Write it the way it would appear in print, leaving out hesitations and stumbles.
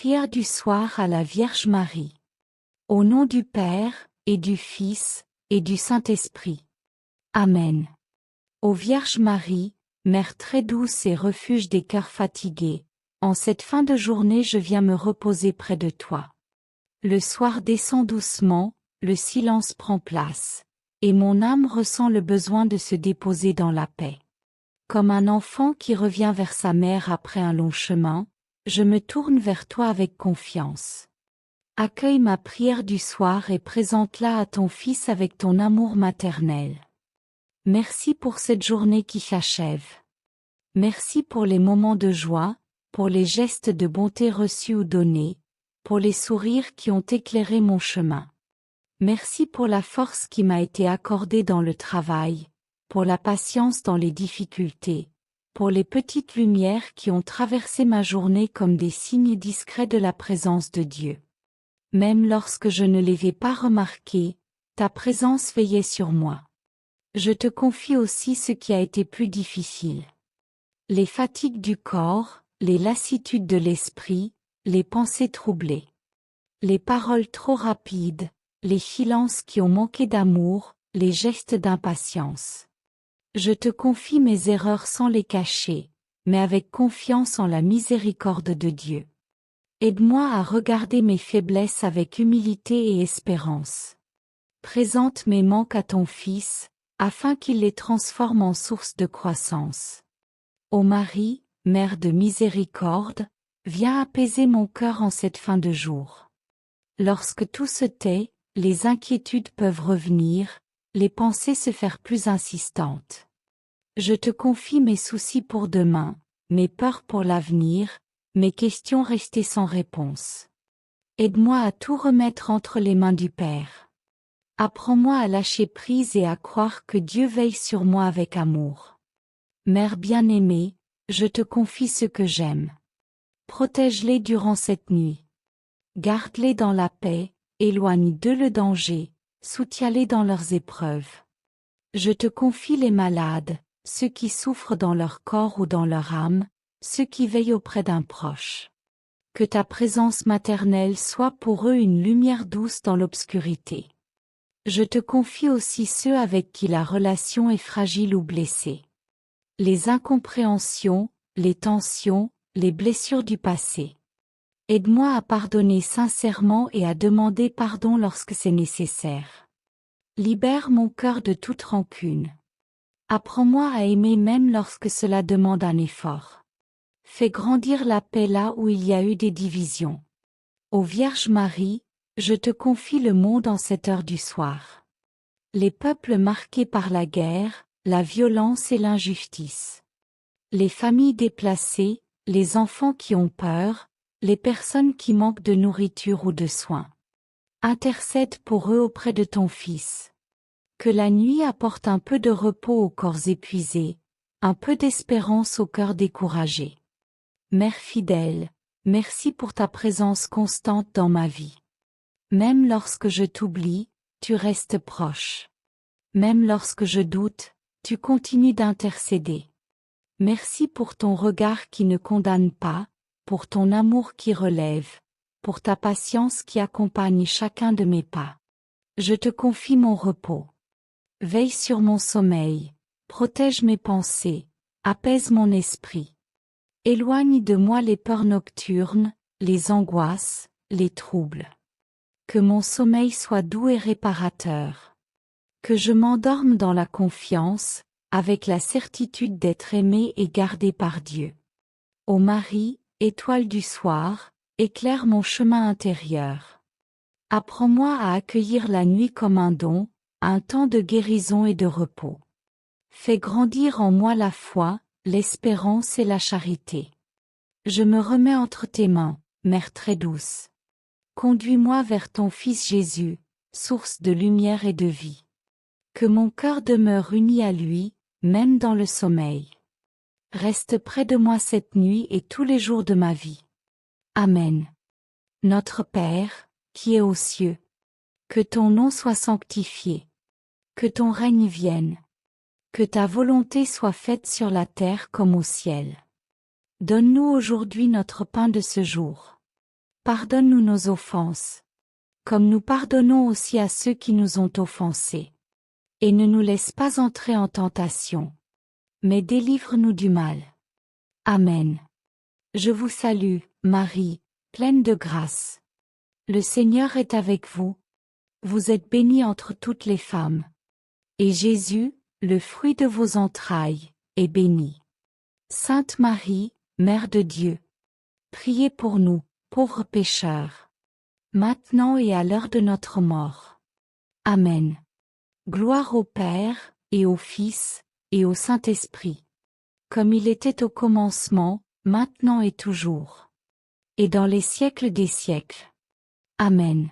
Prière du soir à la Vierge Marie. Au nom du Père, et du Fils, et du Saint-Esprit. Amen. Ô Vierge Marie, Mère très douce et refuge des cœurs fatigués, en cette fin de journée je viens me reposer près de toi. Le soir descend doucement, le silence prend place, et mon âme ressent le besoin de se déposer dans la paix. Comme un enfant qui revient vers sa mère après un long chemin, je me tourne vers toi avec confiance. Accueille ma prière du soir et présente-la à ton Fils avec ton amour maternel. Merci pour cette journée qui s'achève. Merci pour les moments de joie, pour les gestes de bonté reçus ou donnés, pour les sourires qui ont éclairé mon chemin. Merci pour la force qui m'a été accordée dans le travail, pour la patience dans les difficultés, pour les petites lumières qui ont traversé ma journée comme des signes discrets de la présence de Dieu. Même lorsque je ne l'avais pas remarqué, ta présence veillait sur moi. Je te confie aussi ce qui a été plus difficile. Les fatigues du corps, les lassitudes de l'esprit, les pensées troublées. Les paroles trop rapides, les silences qui ont manqué d'amour, les gestes d'impatience. Je te confie mes erreurs sans les cacher, mais avec confiance en la miséricorde de Dieu. Aide-moi à regarder mes faiblesses avec humilité et espérance. Présente mes manques à ton Fils, afin qu'il les transforme en source de croissance. Ô Marie, Mère de miséricorde, viens apaiser mon cœur en cette fin de jour. Lorsque tout se tait, les inquiétudes peuvent revenir, les pensées se faire plus insistantes. Je te confie mes soucis pour demain, mes peurs pour l'avenir, mes questions restées sans réponse. Aide-moi à tout remettre entre les mains du Père. Apprends-moi à lâcher prise et à croire que Dieu veille sur moi avec amour. Mère bien-aimée, je te confie ce que j'aime. Protège-les durant cette nuit. Garde-les dans la paix, éloigne d'eux le danger, soutiens-les dans leurs épreuves. Je te confie les malades, ceux qui souffrent dans leur corps ou dans leur âme, ceux qui veillent auprès d'un proche. Que ta présence maternelle soit pour eux une lumière douce dans l'obscurité. Je te confie aussi ceux avec qui la relation est fragile ou blessée. Les incompréhensions, les tensions, les blessures du passé. Aide-moi à pardonner sincèrement et à demander pardon lorsque c'est nécessaire. Libère mon cœur de toute rancune. Apprends-moi à aimer même lorsque cela demande un effort. Fais grandir la paix là où il y a eu des divisions. Ô Vierge Marie, je te confie le monde en cette heure du soir. Les peuples marqués par la guerre, la violence et l'injustice. Les familles déplacées, les enfants qui ont peur, les personnes qui manquent de nourriture ou de soins. Intercède pour eux auprès de ton Fils. Que la nuit apporte un peu de repos aux corps épuisés, un peu d'espérance aux cœurs découragés. Mère fidèle, merci pour ta présence constante dans ma vie. Même lorsque je t'oublie, tu restes proche. Même lorsque je doute, tu continues d'intercéder. Merci pour ton regard qui ne condamne pas, pour ton amour qui relève, pour ta patience qui accompagne chacun de mes pas. Je te confie mon repos. Veille sur mon sommeil, protège mes pensées, apaise mon esprit. Éloigne de moi les peurs nocturnes, les angoisses, les troubles. Que mon sommeil soit doux et réparateur. Que je m'endorme dans la confiance, avec la certitude d'être aimé et gardé par Dieu. Ô Marie, étoile du soir, éclaire mon chemin intérieur. Apprends-moi à accueillir la nuit comme un don, un temps de guérison et de repos. Fais grandir en moi la foi, l'espérance et la charité. Je me remets entre tes mains, Mère très douce. Conduis-moi vers ton Fils Jésus, source de lumière et de vie. Que mon cœur demeure uni à lui, même dans le sommeil. Reste près de moi cette nuit et tous les jours de ma vie. Amen. Notre Père, qui es aux cieux, que ton nom soit sanctifié. Que ton règne vienne. Que ta volonté soit faite sur la terre comme au ciel. Donne-nous aujourd'hui notre pain de ce jour. Pardonne-nous nos offenses, comme nous pardonnons aussi à ceux qui nous ont offensés. Et ne nous laisse pas entrer en tentation, mais délivre-nous du mal. Amen. Je vous salue, Marie, pleine de grâce. Le Seigneur est avec vous. Vous êtes bénie entre toutes les femmes. Et Jésus, le fruit de vos entrailles, est béni. Sainte Marie, Mère de Dieu, priez pour nous, pauvres pécheurs, maintenant et à l'heure de notre mort. Amen. Gloire au Père, et au Fils, et au Saint-Esprit, comme il était au commencement, maintenant et toujours, et dans les siècles des siècles. Amen.